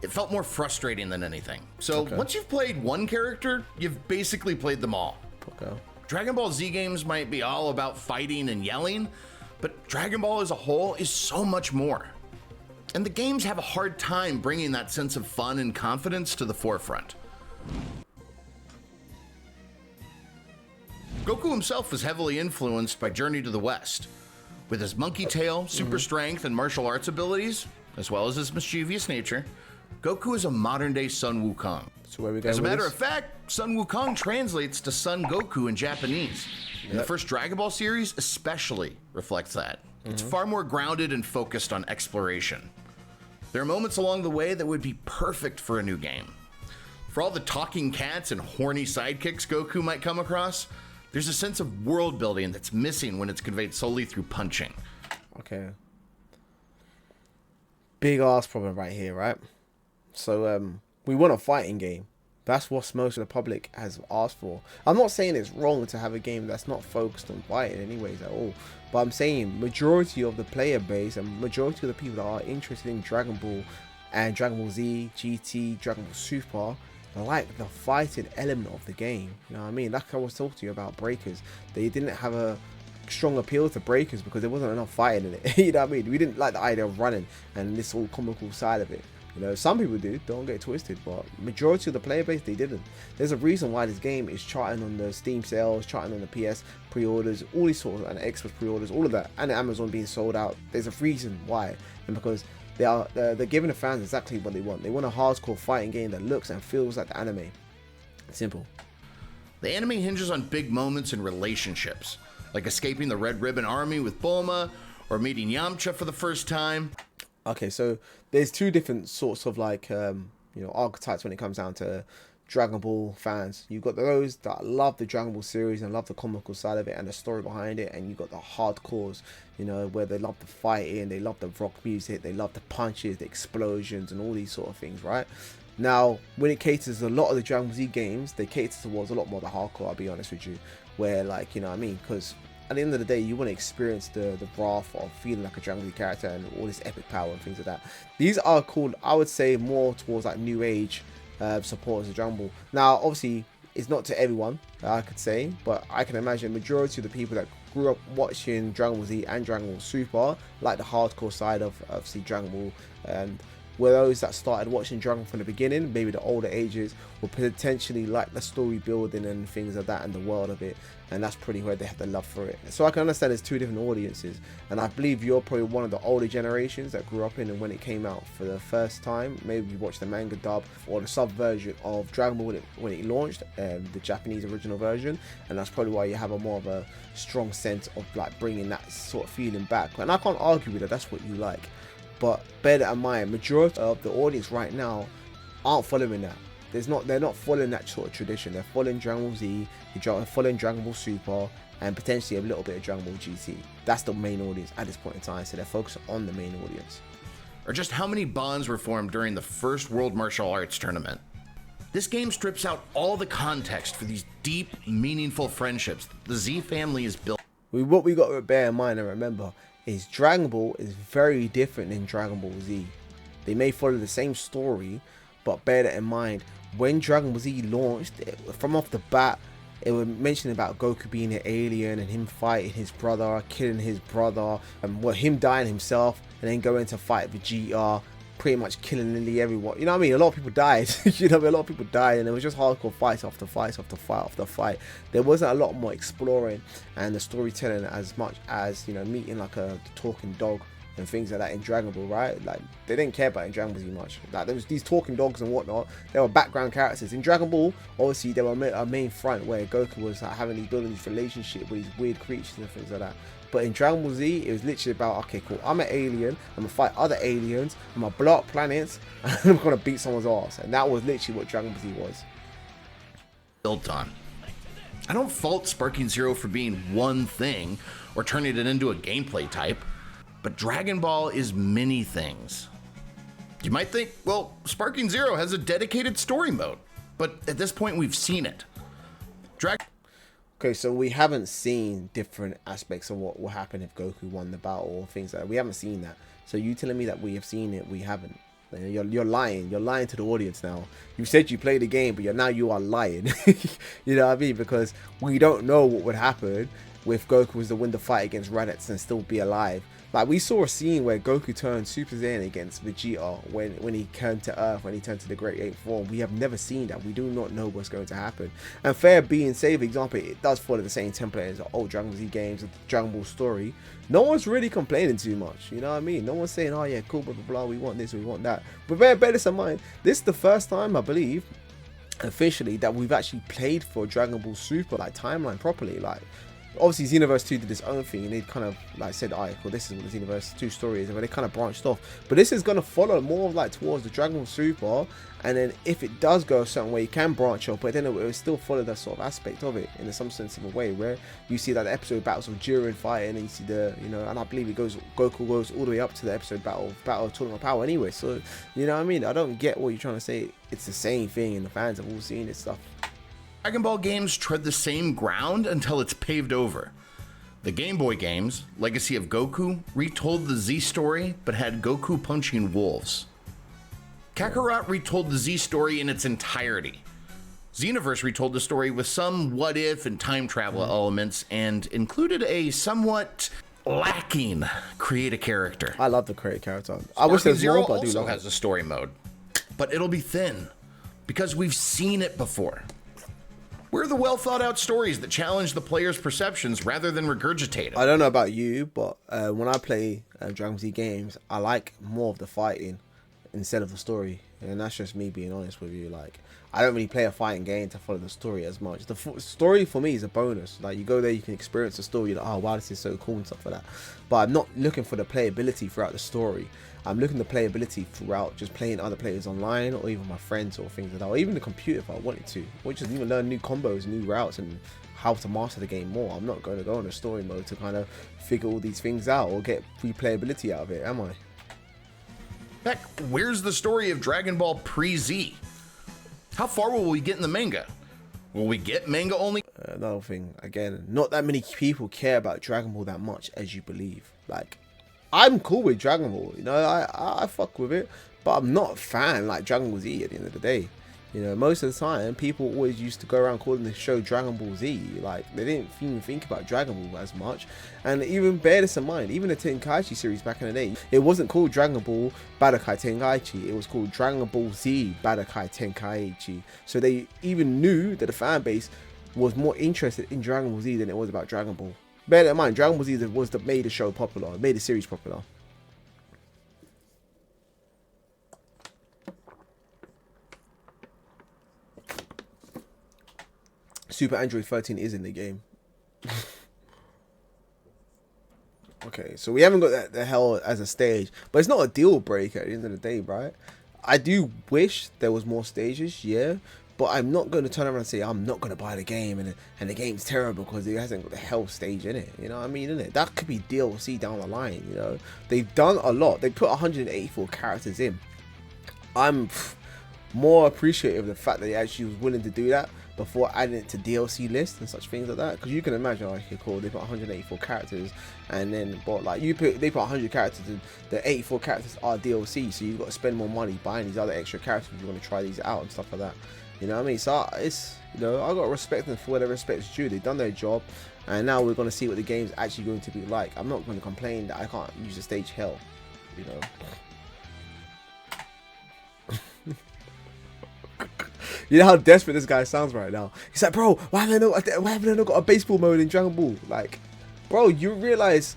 it felt more frustrating than anything. So once you've played one character, you've basically played them all. Okay. Dragon Ball Z games might be all about fighting and yelling, but Dragon Ball as a whole is so much more. And the games have a hard time bringing that sense of fun and confidence to the forefront. Goku himself was heavily influenced by Journey to the West. With his monkey tail, super strength, and martial arts abilities, as well as his mischievous nature, Goku is a modern-day Sun Wukong. So where we go As a with matter this? of fact, Sun Wukong translates to Sun Goku in Japanese. And the first Dragon Ball series especially reflects that. It's far more grounded and focused on exploration. There are moments along the way that would be perfect for a new game. For all the talking cats and horny sidekicks Goku might come across, there's a sense of world building that's missing when it's conveyed solely through punching. Okay. Big ass problem right here, right? So we want a fighting game, That's what most of the public has asked for. I'm not saying it's wrong to have a game that's not focused on fighting anyways at all, but I'm saying majority of the player base and majority of the people that are interested in Dragon Ball and Dragon Ball Z, GT, Dragon Ball Super like the fighting element of the game. You know what I mean? Like I was talking to you about Breakers, they didn't have a strong appeal to Breakers because there wasn't enough fighting in it. You know what I mean? We didn't like the idea of running and this all comical side of it. You know, some people do, don't get it twisted, but majority of the player base, they didn't. There's a reason why this game is charting on the Steam sales, charting on the PS pre-orders, all these sorts of, and Xbox pre-orders, all of that, and Amazon being sold out. There's a reason why, and because they're giving the fans exactly what they want. They want a hardcore fighting game that looks and feels like the anime. Simple. The anime hinges on big moments in relationships, like escaping the Red Ribbon Army with Bulma, or meeting Yamcha for the first time. Okay, so there's two different sorts of like archetypes when it comes down to Dragon Ball fans. You've got those that love the Dragon Ball series and love the comical side of it and the story behind it, and you've got the hardcores, you know, where they love the fighting, they love the rock music, they love the punches, the explosions, and all these sort of things, right? Now, when it caters a lot of the Dragon Ball Z games, they cater towards a lot more the hardcore, I'll be honest with you, where, like, you know what I mean, because at the end of the day, you want to experience the wrath of feeling like a Dragon Ball Z character and all this epic power and things like that. These are called, I would say, more towards like new age supporters of Dragon Ball. Now, obviously, it's not to everyone, I could say, but I can imagine majority of the people that grew up watching Dragon Ball Z and Dragon Ball Super, like the hardcore side of see Dragon Ball, and were those that started watching Dragon from the beginning, maybe the older ages, will potentially like the story building and things like that and the world of it, and that's pretty where they have the love for it. So I can understand there's two different audiences, and I believe you're probably one of the older generations that grew up in and when it came out for the first time, maybe you watched the manga dub or the sub version of Dragon Ball when it launched, the Japanese original version, and that's probably why you have a more of a strong sense of like bringing that sort of feeling back. And I can't argue with it, that's what you like. But bear that in mind, majority of the audience right now aren't following that. They're not following that sort of tradition. They're following Dragon Ball Z, they're following Dragon Ball Super, and potentially a little bit of Dragon Ball GT. That's the main audience at this point in time, so they're focused on the main audience. Or just how many bonds were formed during the first World Martial Arts Tournament. This game strips out all the context for these deep, meaningful friendships the Z family is built. What we got to bear in mind and remember is Dragon Ball is very different than Dragon Ball Z. They may follow the same story, but bear that in mind. When Dragon Ball Z launched, from off the bat, it was mentioning about Goku being an alien and him fighting his brother, killing his brother, and him dying himself, and then going to fight Vegeta, pretty much killing nearly everyone. You know what I mean? A lot of people died. You know what I mean? A lot of people died, and it was just hardcore fights after fights after fight after fight. There wasn't a lot more exploring and the storytelling as much as, you know, meeting like a talking dog and things like that in Dragon Ball, right? Like, they didn't care about it in Dragon Ball Z much. Like, there was these talking dogs and whatnot. They were background characters. In Dragon Ball, obviously, they were a main front where Goku was like building this relationship with these weird creatures and things like that. But in Dragon Ball Z, it was literally about, okay, cool, I'm an alien, I'm gonna fight other aliens, I'm gonna blow up planets, and I'm gonna beat someone's ass. And that was literally what Dragon Ball Z was. Built on. I don't fault Sparking Zero for being one thing or turning it into a gameplay type, but Dragon Ball is many things. You might think, well, Sparking Zero has a dedicated story mode, but at this point we've seen it. Okay, so we haven't seen different aspects of what will happen if Goku won the battle or things like that. We haven't seen that. So you telling me that we have seen it, we haven't. You're lying. You're lying to the audience now. You said you played the game, but now you are lying. You know what I mean? Because we don't know what would happen if Goku was to win the fight against Raditz and still be alive. Like, we saw a scene where Goku turned Super Saiyan against Vegeta when he came to Earth, when he turned to the Great Ape form. We have never seen that. We do not know what's going to happen. And fair being safe, for example, it does follow the same template as the old Dragon Ball Z games, the Dragon Ball story. No one's really complaining too much, you know what I mean? No one's saying, oh yeah, cool, blah, blah, blah, we want this, we want that. But bear this in mind, this is the first time, I believe, officially, that we've actually played for Dragon Ball Super, like, timeline properly. Like, obviously Xenoverse 2 did its own thing, and they kind of like said, alright, cool, this is what the Xenoverse 2 story is, and they kind of branched off. But this is going to follow more like towards the Dragon Ball Super, and then if it does go a certain way, you can branch off, but then it will still follow that sort of aspect of it in some sense of a way, where you see that the episode battles of Jiren fighting, and you see the, you know, and I believe Goku goes all the way up to the episode battle of Tournament of Power anyway. So, you know what I mean? I don't get what you're trying to say. It's the same thing, and the fans have all seen this stuff. Dragon Ball games tread the same ground until it's paved over. The Game Boy games, Legacy of Goku, retold the Z story, but had Goku punching wolves. Kakarot retold the Z story in its entirety. Xenoverse retold the story with some what-if and time travel elements, and included a somewhat lacking create a character. I love the create a character. I wish there's more, but I do love it. Also has a story mode, but it'll be thin, because we've seen it before. Where are the well-thought-out stories that challenge the player's perceptions rather than regurgitate it? I don't know about you, but when I play Dragon Ball Z games, I like more of the fighting instead of the story. And that's just me being honest with you. Like, I don't really play a fighting game to follow the story as much. The story for me is a bonus. Like, you go there, you can experience the story. You're like, oh, wow, this is so cool and stuff like that. But I'm not looking for the playability throughout the story. I'm looking at the playability throughout just playing other players online, or even my friends or things like that, or even the computer if I wanted to, or just even learn new combos, new routes, and how to master the game more. I'm not going to go on a story mode to kind of figure all these things out or get replayability out of it, am I? Heck, where's the story of Dragon Ball pre-Z? How far will we get in the manga? Will we get manga only? Another thing, again, not that many people care about Dragon Ball that much as you believe. Like, I'm cool with Dragon Ball, you know, I fuck with it, but I'm not a fan like Dragon Ball Z at the end of the day. You know, most of the time, people always used to go around calling the show Dragon Ball Z. Like, they didn't even think about Dragon Ball as much. And even bear this in mind, even the Tenkaichi series back in the day, it wasn't called Dragon Ball Budokai Tenkaichi. It was called Dragon Ball Z Budokai Tenkaichi. So they even knew that the fan base was more interested in Dragon Ball Z than it was about Dragon Ball. Bear that in mind, Dragon Ball Z was that made the show popular, made the series popular. Super Android 13 is in the game. Okay, so we haven't got that the hell as a stage, but it's not a deal breaker at the end of the day, right? I do wish there was more stages, yeah, but I'm not going to turn around and say I'm not going to buy the game and the game's terrible because it hasn't got the hell stage in it. You know what I mean? Innit? That could be DLC down the line. You know, they've done a lot. They put 184 characters in. I'm more appreciative of the fact that they actually was willing to do that before adding it to DLC lists and such things like that, because you can imagine, like, okay, cool, they put 184 characters, and then but like they put 100 characters, and the 84 characters are DLC, so you've got to spend more money buying these other extra characters if you want to try these out and stuff like that. You know what I mean? So it's, you know, I got to respect them for where their respect is due. They've done their job, and now we're going to see what the game's actually going to be like. I'm not going to complain that I can't use the stage hell, you know. You know how desperate this guy sounds right now. He's like, bro, why haven't I not got a baseball mode in Dragon Ball? Like, bro, you realize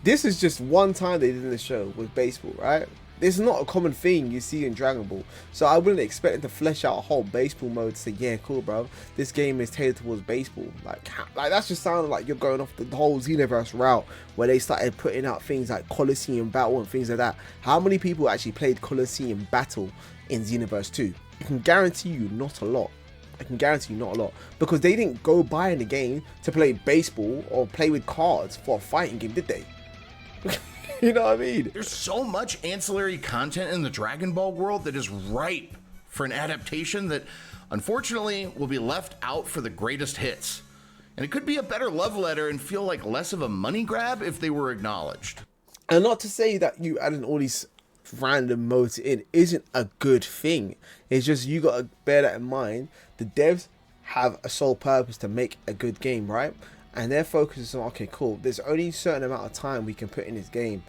this is just one time they did in the show with baseball, right? This is not a common thing you see in Dragon Ball. So I wouldn't expect them to flesh out a whole baseball mode to say, yeah, cool, bro, this game is tailored towards baseball. Like that's just sounding like you're going off the whole Xenoverse route where they started putting out things like Colosseum Battle and things like that. How many people actually played Colosseum Battle in Xenoverse 2? I can guarantee you not a lot. I can guarantee you not a lot, because they didn't go buy in the game to play baseball or play with cards for a fighting game, did they? You know what I mean? There's so much ancillary content in the Dragon Ball world that is ripe for an adaptation that unfortunately will be left out for the greatest hits. And it could be a better love letter and feel like less of a money grab if they were acknowledged. And not to say that you adding all these random modes in isn't a good thing. It's just you gotta bear that in mind. The devs have a sole purpose to make a good game, right? And their focus is on, okay, cool, there's only a certain amount of time we can put in this game.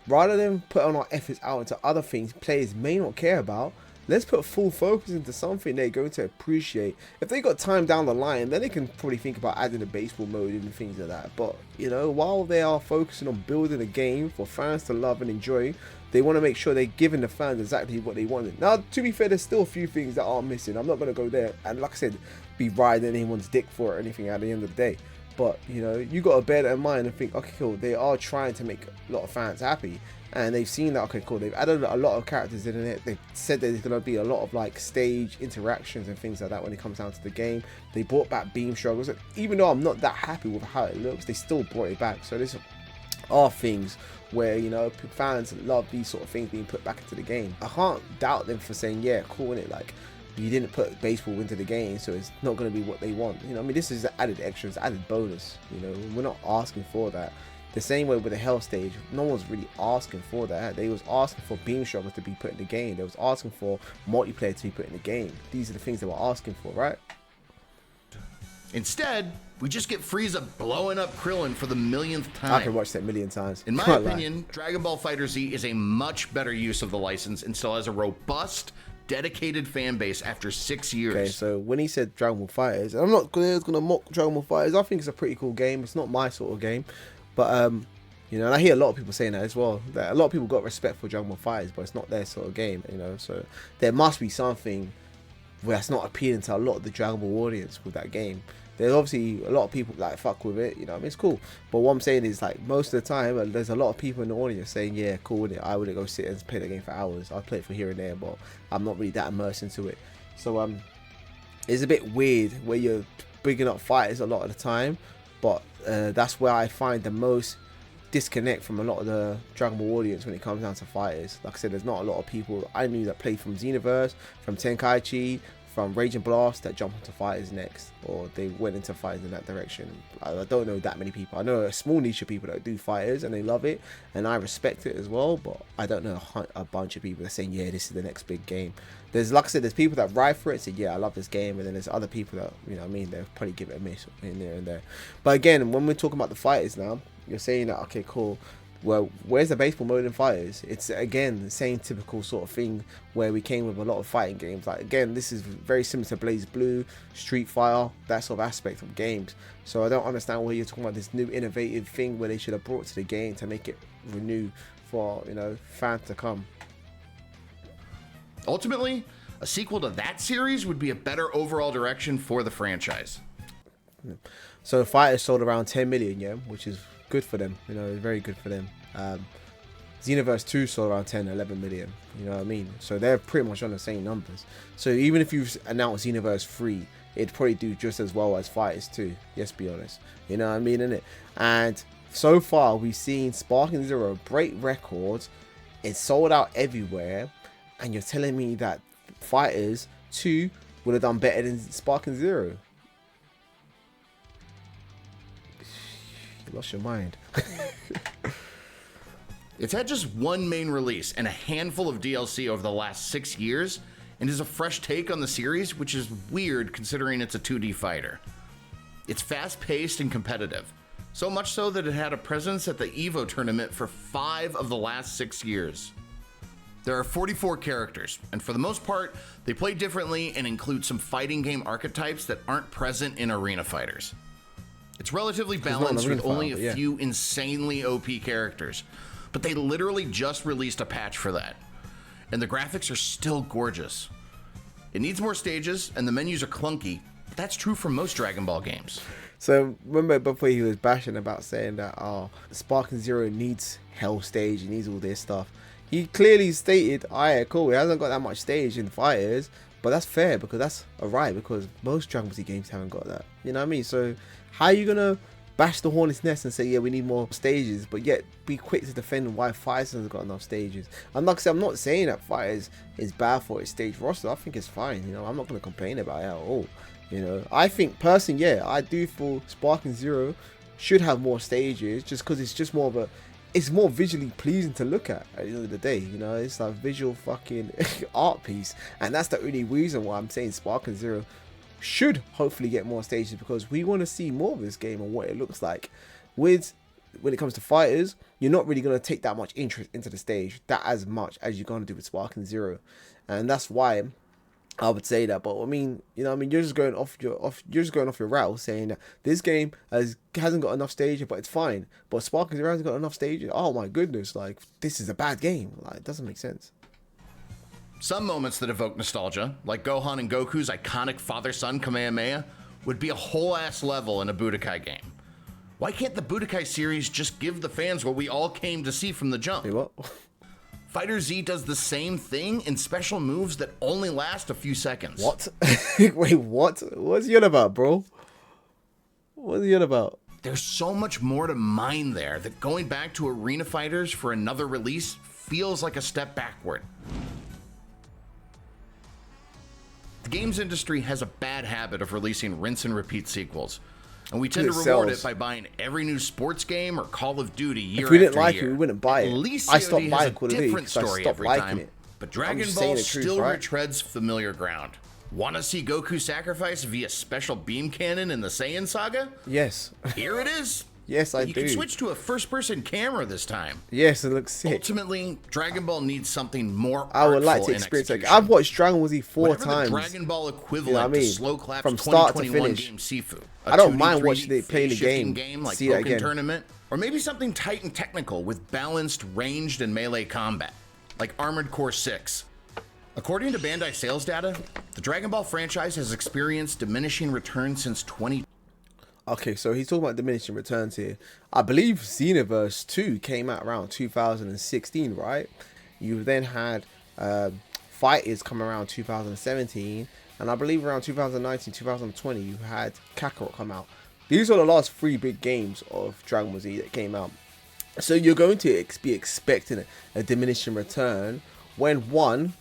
Rather than putting our efforts out into other things players may not care about, let's put full focus into something they're going to appreciate. If they got time down the line, then they can probably think about adding a baseball mode and things like that. But, you know, while they are focusing on building a game for fans to love and enjoy, they want to make sure they're giving the fans exactly what they wanted. Now, to be fair, there's still a few things that are missing. I'm not going to go there and, like I said, be riding anyone's dick for it or anything at the end of the day. But, you know, you got to bear that in mind and think, okay, cool, they are trying to make a lot of fans happy. And they've seen that, okay, cool, they've added a lot of characters in it. They've said that there's going to be a lot of, like, stage interactions and things like that when it comes down to the game. They brought back beam struggles. Even though I'm not that happy with how it looks, they still brought it back. So there's are things where, you know, fans love these sort of things being put back into the game. I can't doubt them for saying, yeah, cool, innit, like, you didn't put baseball into the game, so it's not going to be what they want. You know, I mean, this is added extras, added bonus. You know, we're not asking for that. The same way with the Hell stage, no one's really asking for that. They was asking for beam struggles to be put in the game. They was asking for multiplayer to be put in the game. These are the things they were asking for, right? Instead, we just get Frieza blowing up Krillin for the millionth time. I can watch that a million times. In my opinion, Dragon Ball FighterZ is a much better use of the license and still has a robust, dedicated fan base after 6 years. Okay, so when he said Dragon Ball FighterZ, I'm not going to mock Dragon Ball FighterZ. I think it's a pretty cool game. It's not my sort of game. But, you know, and I hear a lot of people saying that as well. That a lot of people got respect for Dragon Ball FighterZ, but it's not their sort of game, you know. So there must be something where it's not appealing to a lot of the Dragon Ball audience with that game. There's obviously a lot of people like fuck with it, you know. I mean, it's cool, but what I'm saying is, like, most of the time, there's a lot of people in the audience saying, "Yeah, cool with it. I wouldn't go sit and play the game for hours. I'll play it for here and there, but I'm not really that immersed into it." So it's a bit weird where you're bigging up fighters a lot of the time, but that's where I find the most disconnect from a lot of the Dragon Ball audience when it comes down to fighters. Like I said, there's not a lot of people I knew that played from Xenoverse, from TANKdGAMER, from Rage and Blast that jumped into fighters next, or they went into fighters in that direction. I don't know that many people. I know a small niche of people that do fighters and they love it, and I respect it as well, but I don't know a bunch of people that are saying, yeah, this is the next big game. There's, like I said, there's people that ride for it, say, yeah, I love this game, and then there's other people that, you know what I mean, they'll probably give it a miss in there and there. But again, when we're talking about the fighters now, you're saying that, okay, cool, well, where's the baseball mode in fighters? It's, again, the same typical sort of thing where we came with a lot of fighting games. Like, again, this is very similar to Blaze Blue, Street Fighter, that sort of aspect of games. So I don't understand why you're talking about this new innovative thing where they should have brought to the game to make it renew for, you know, fans to come. Ultimately, a sequel to that series would be a better overall direction for the franchise. So fighters sold around 10 million, yeah, which is good for them, you know, very good for them. Xenoverse 2 sold around 10, 11 million, you know what I mean? So they're pretty much on the same numbers. So even if you've announced Xenoverse 3, it'd probably do just as well as Fighters 2, let's be honest. You know what I mean, innit? And so far, we've seen Sparking Zero break records. It's sold out everywhere. And you're telling me that Fighters 2 would have done better than Sparking Zero? You lost your mind. It's had just one main release and a handful of DLC over the last 6 years, and is a fresh take on the series, which is weird considering it's a 2D fighter. It's fast-paced and competitive, so much so that it had a presence at the EVO tournament for 5 of the last 6 years. There are 44 characters, and for the most part, they play differently and include some fighting game archetypes that aren't present in arena fighters. It's relatively balanced with only a few insanely OP characters, but they literally just released a patch for that, and the graphics are still gorgeous. It needs more stages, and the menus are clunky, but that's true for most Dragon Ball games. So remember before he was bashing about saying that, oh, Sparking Zero needs Hell stage, he needs all this stuff. He clearly stated, alright, cool, he hasn't got that much stage in fighters, but that's fair because that's alright, because most Dragon Ball Z games haven't got that. You know what I mean? So how are you gonna bash the hornet's nest and say, yeah, we need more stages, but yet be quick to defend why Fighters hasn't got enough stages? And like I said, I'm not saying that Fighters is bad for its stage roster. I think it's fine. You know, I'm not gonna complain about it at all. You know, I think personally, yeah, I do feel Sparking Zero should have more stages, just because it's just more of a, it's more visually pleasing to look at the end of the day. You know, it's a visual fucking art piece, and that's the only reason why I'm saying Sparking Zero should hopefully get more stages, because we want to see more of this game and what it looks like. When it comes to fighters, you're not really going to take that much interest into the stage, that as much as you're going to do with Sparking Zero, and that's why I would say that. But I mean, you know, I mean, you're just going off your route, saying that this game hasn't got enough stages, but it's fine. But Sparking Zero hasn't got enough stages. Oh my goodness, like, this is a bad game. Like, it doesn't make sense. Some moments that evoke nostalgia, like Gohan and Goku's iconic father-son Kamehameha, would be a whole ass level in a Budokai game. Why can't the Budokai series just give the fans what we all came to see from the jump? Wait, what? Fighter Z does the same thing in special moves that only last a few seconds. What? Wait, what? What's he on about, bro? What's he on about? There's so much more to mine there that going back to Arena Fighters for another release feels like a step backward. The games industry has a bad habit of releasing rinse and repeat sequels, and we tend to reward it by buying every new sports game or Call of Duty year after year. If we didn't like it, we wouldn't buy it. At least I stopped COD buying has a Call of Duty different because I story stopped every liking time, it. but Dragon just Ball saying the truth, still right? retreads familiar ground. Want to see Goku sacrifice via special beam cannon in the Saiyan saga? Yes. Here it is. Yes, I do. You can switch to a first-person camera this time. Yes, it looks sick. Ultimately, Dragon Ball needs something more I would like to artful in experience it. execution. I've watched Dragon Ball Z 4 Whatever times. the Dragon Ball equivalent You know what I mean? to Slow Clap's From start to 2021 finish. game Sifu. I don't 2D, mind 3D watching it playing the phase-shifting game. like See that Pokken again. Tournament, or maybe something tight and technical with balanced, ranged, and melee combat, like Armored Core 6. According to Bandai sales data, the Dragon Ball franchise has experienced diminishing returns since 2020. Okay, so he's talking about diminishing returns here. I believe Xenoverse 2 came out around 2016, right? You then had Fighters come around 2017, and I believe around 2019, 2020, you had Kakarot come out. These are the last 3 big games of Dragon Ball Z that came out. So you're going to be expecting a diminishing return when, one,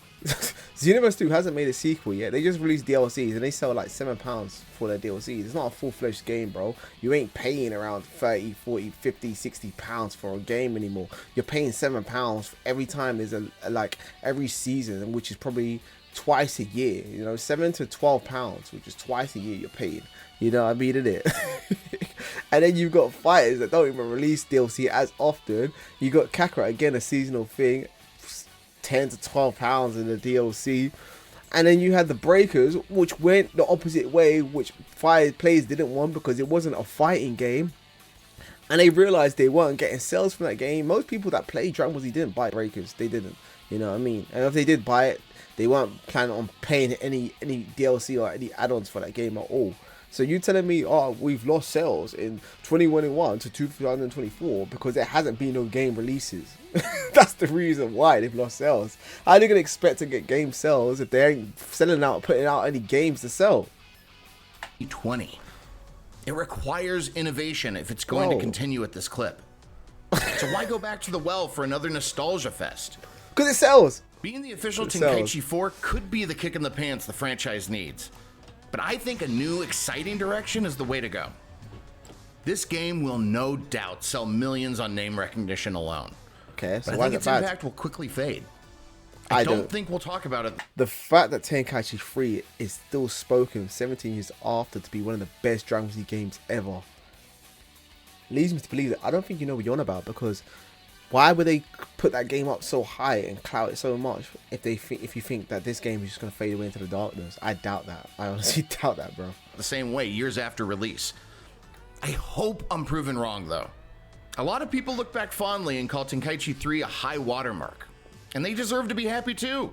Xenoverse 2 hasn't made a sequel yet. They just released DLCs and they sell like £7 for their DLCs. It's not a full-fledged game, bro. You ain't paying around 30, 40, 50, 60 pounds for a game anymore. You're paying £7 every time there's like every season, which is probably twice a year. You know, 7 to 12 pounds, which is twice a year you're paying. You know what I mean, innit? And then you've got Fighters that don't even release DLC as often. You got Kakarot, again, a seasonal thing. 10 to 12 pounds in the DLC, and then you had the Breakers, which went the opposite way, which players didn't want because it wasn't a fighting game, and they realized they weren't getting sales from that game. Most people that play Dragon Ball Z didn't buy Breakers. They didn't, you know what I mean? And if they did buy it, they weren't planning on paying any DLC or any add-ons for that game at all. So you telling me, oh, we've lost sales in 2021 to 2024 because there hasn't been no game releases? That's the reason why they've lost sales. How are they gonna expect to get game sales if they ain't putting out any games to sell? 2020. It requires innovation if it's going to continue at this clip. So why go back to the well for another nostalgia fest? Because it sells. Being the official Tenkaichi 4 could be the kick in the pants the franchise needs. But I think a new, exciting direction is the way to go. This game will no doubt sell millions on name recognition alone. Okay, so but I think its impact will quickly fade. I don't think we'll talk about it. The fact that Tenkaichi 3 is still spoken 17 years after to be one of the best Dragon Ball Z games ever leads me to believe that I don't think you know what you're on about, because why would they put that game up so high and clout it so much if you think that this game is just going to fade away into the darkness? I doubt that. I honestly doubt that, bro. The same way years after release. I hope I'm proven wrong, though. A lot of people look back fondly and call Tenkaichi 3 a high watermark, and they deserve to be happy too.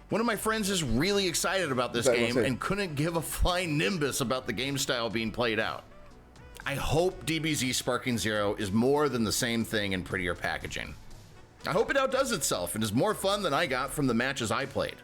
One of my friends is really excited about this game and couldn't give a flying nimbus about the game style being played out. I hope DBZ Sparking Zero is more than the same thing in prettier packaging. I hope it outdoes itself and is more fun than I got from the matches I played.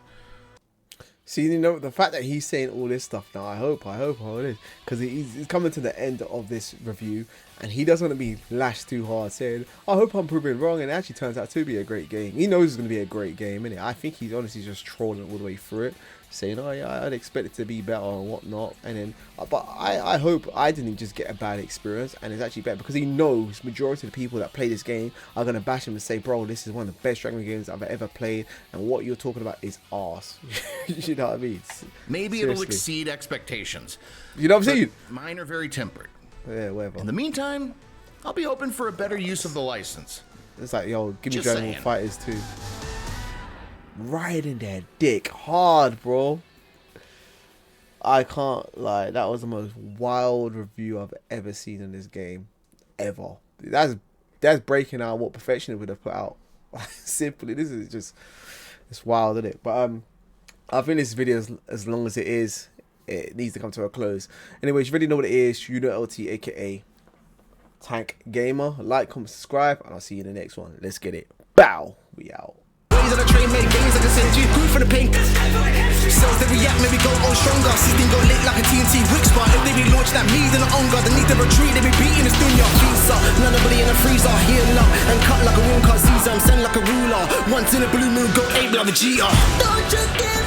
See, you know, the fact that he's saying all this stuff now, I hope it is, because he's coming to the end of this review, and he doesn't want to be lashed too hard saying, I hope I'm proven wrong, and it actually turns out to be a great game. He knows it's going to be a great game, innit? I think he's honestly just trolling all the way through it, saying, oh yeah, I'd expect it to be better and whatnot, and then, but I hope I didn't just get a bad experience, and it's actually better, because he knows majority of the people that play this game are going to bash him and say, bro, this is one of the best Dragon Ball games I've ever played, and what you're talking about is arse. You know what I mean? Maybe it'll exceed expectations. You know what I'm saying? Mine are very tempered. Yeah, whatever. In the meantime, I'll be open for a better use of the license. It's like, yo, give me Just Dragon Ball Fighters 2. Riding their dick hard, bro. I can't lie. That was the most wild review I've ever seen in this game. Ever. That's breaking out what Perfection would have put out. Simply, this is just, it's wild, isn't it? But I think this video, as long as it is, it needs to come to a close. Anyways, you already know what it is. You know LT, aka TANKdGAMER. Like, comment, subscribe, and I'll see you in the next one. Let's get it. Bow. We out. On the train, make games like I said, you good for the pain. Cells that react, maybe go on stronger. System go lit like a TNT Wick spot. If they be launched at me, then I own God. They need to retreat, they be beating this dunya. Visa, none of bully in a freezer. Heal up and cut like a room cut Caesar. I'm send like a ruler. Once in a blue moon, go ape like a G. Don't you get